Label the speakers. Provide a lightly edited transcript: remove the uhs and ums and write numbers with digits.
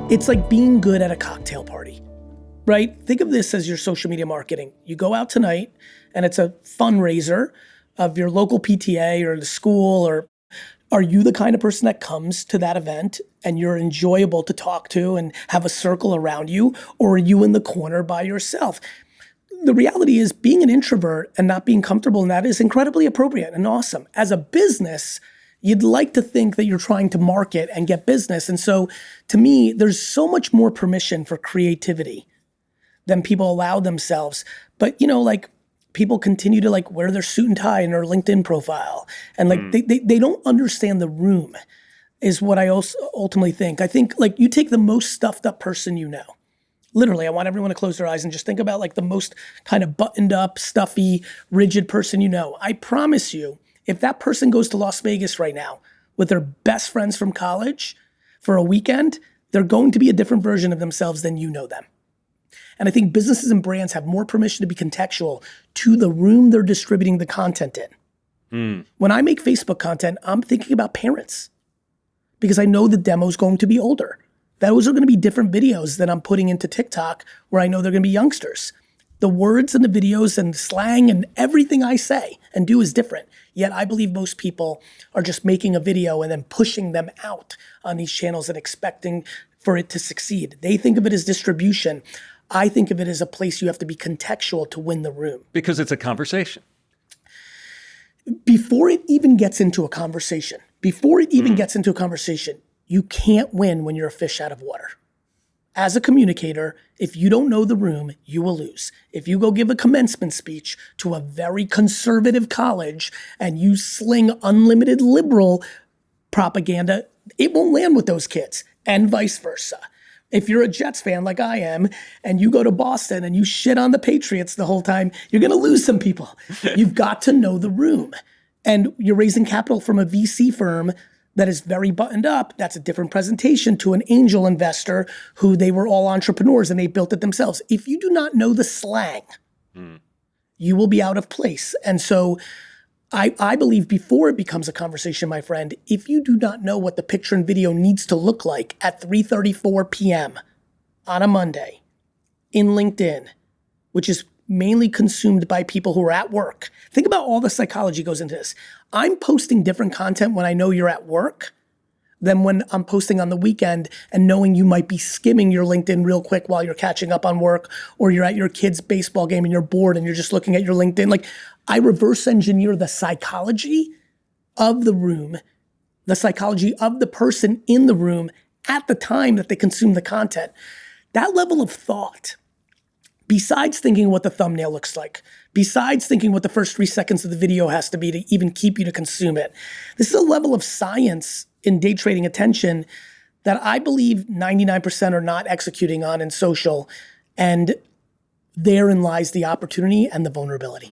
Speaker 1: It's like being good at a cocktail party, right? Think of this as your social media marketing. You go out tonight and it's a fundraiser of your local PTA or the school, or are you the kind of person that comes to that event and you're enjoyable to talk to and have a circle around you, or are you in the corner by yourself? The reality is being an introvert and not being comfortable in that is incredibly appropriate and awesome. As a business, you'd like to think that you're trying to market and get business. And so to me, there's so much more permission for creativity than people allow themselves. But like people continue to like wear their suit and tie in their LinkedIn profile. And like they don't understand the room is what I also ultimately think. I think like you take the most stuffed up person you know. Literally, I want everyone to close their eyes and just think about like the most kind of buttoned up, stuffy, rigid person you know. I promise you, if that person goes to Las Vegas right now with their best friends from college for a weekend, they're going to be a different version of themselves than you know them. And I think businesses and brands have more permission to be contextual to the room they're distributing the content in. When I make Facebook content, I'm thinking about parents because I know the demo is going to be older. Those are going to be different videos than I'm putting into TikTok where I know they're going to be youngsters. The words and the videos and the slang and everything I say and do is different. Yet I believe most people are just making a video and then pushing them out on these channels and expecting for it to succeed. They think of it as distribution. I think of it as a place you have to be contextual to win the room.
Speaker 2: Because it's a conversation.
Speaker 1: Before it even gets into a conversation, you can't win when you're a fish out of water. As a communicator, if you don't know the room, you will lose. If you go give a commencement speech to a very conservative college and you sling unlimited liberal propaganda, it won't land with those kids, and vice versa. If you're a Jets fan like I am, and you go to Boston and you shit on the Patriots the whole time, you're gonna lose some people. You've got to know the room. And you're raising capital from a VC firm that is very buttoned up. That's a different presentation to an angel investor who they were all entrepreneurs and they built it themselves. If you do not know the slang, you will be out of place. And so I believe before it becomes a conversation, my friend, if you do not know what the picture and video needs to look like at 3:34 p.m. on a Monday in LinkedIn, which is mainly consumed by people who are at work. Think about all the psychology goes into this. I'm posting different content when I know you're at work than when I'm posting on the weekend and knowing you might be skimming your LinkedIn real quick while you're catching up on work, or you're at your kid's baseball game and you're bored and you're just looking at your LinkedIn. Like I reverse engineer the psychology of the room, the psychology of the person in the room at the time that they consume the content. That level of thought, besides thinking what the thumbnail looks like, besides thinking what the first 3 seconds of the video has to be to even keep you to consume it, this is a level of science in day trading attention that I believe 99% are not executing on in social. And therein lies the opportunity and the vulnerability.